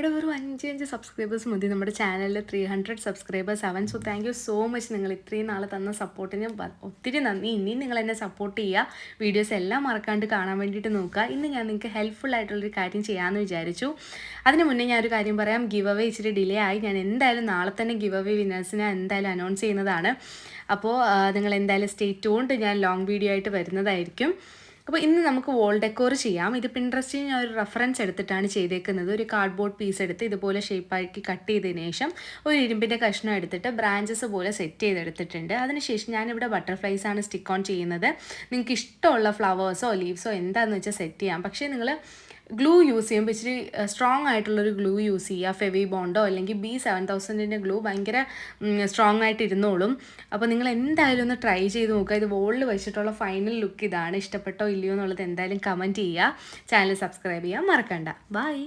എടാ ഒരു 5 സബ്സ്ക്രൈബേഴ്സ് മതി നമ്മുടെ ചാനലിൽ 300 സബ്സ്ക്രൈബേഴ്സ് ആവാൻ. So thank you so much. നിങ്ങൾ ഇത്രയും നാൾ തന്ന സപ്പോർട്ടിന് ഒത്തിരി നന്ദി. ഇനിയും നിങ്ങൾ എന്നെ സപ്പോർട്ട് ചെയ്യുക. വീഡിയോസ് എല്ലാം മറക്കാണ്ട് കാണാൻ വേണ്ടിയിട്ട് നോക്കുക. ഇന്ന് ഞാൻ നിങ്ങൾക്ക് ഹെൽപ്ഫുൾ ആയിട്ടുള്ളൊരു കാര്യം ചെയ്യാമെന്ന് വിചാരിച്ചു. അതിന് മുന്നേ ഞാനൊരു കാര്യം പറയാം. ഗിവ് അവേ ഇച്ചിരി ഡിലേ ആയി. ഞാൻ എന്തായാലും നാളെ തന്നെ ഗിവ് അവേ വിന്നേഴ്സിനെ എന്തായാലും അനൗൺസ് ചെയ്യുന്നതാണ്. അപ്പോൾ നിങ്ങൾ എന്തായാലും സ്റ്റേ ട്യൂൺഡ്. ഞാൻ ലോങ് വീഡിയോ ആയിട്ട് വരുന്നതായിരിക്കും. അപ്പോൾ ഇന്ന് നമുക്ക് വോൾ ഡെക്കോർ ചെയ്യാം. ഇത് പിൻട്രസ്റ്റിൽ ഞാൻ ഒരു റെഫറൻസ് എടുത്തിട്ടാണ് ചെയ്തേക്കുന്നത്. ഒരു കാർഡ്ബോർഡ് പീസ് എടുത്ത് ഇതുപോലെ ഷേപ്പാക്കി കട്ട് ചെയ്തതിന് ശേഷം ഒരു ഇരുമ്പിൻ്റെ കഷ്ണം എടുത്തിട്ട് ബ്രാഞ്ചസ് പോലെ സെറ്റ് ചെയ്തെടുത്തിട്ടുണ്ട്. അതിനുശേഷം ഞാനിവിടെ ബട്ടർഫ്ലൈസാണ് സ്റ്റിക്ക് ഓൺ ചെയ്യുന്നത്. നിങ്ങൾക്ക് ഇഷ്ടമുള്ള ഫ്ലവേഴ്സോ ലീവ്സോ എന്താണെന്ന് വെച്ചാൽ സെറ്റ് ചെയ്യാം. പക്ഷേ നിങ്ങൾ ഗ്ലൂ യൂസ് ചെയ്യുമ്പോൾ ഇച്ചിരി സ്ട്രോങ് ആയിട്ടുള്ളൊരു ഗ്ലൂ യൂസ് ചെയ്യുക. ഫെവി ബോണ്ടോ അല്ലെങ്കിൽ B7000ൻ്റെ ഗ്ലൂ ഭയങ്കര സ്ട്രോങ് ആയിട്ട് ഇരുന്നോളും. അപ്പോൾ നിങ്ങൾ എന്തായാലും ഒന്ന് ട്രൈ ചെയ്ത് നോക്കുക. ഇത് വോളിൽ വെച്ചിട്ടുള്ള ഫൈനൽ ലുക്ക് ഇതാണ്. ഇഷ്ടപ്പെട്ടോ ഇല്ലയോ എന്നുള്ളത് എന്തായാലും കമൻറ്റ് ചെയ്യുക. ചാനൽ സബ്സ്ക്രൈബ് ചെയ്യാൻ മറക്കണ്ട. ബൈ.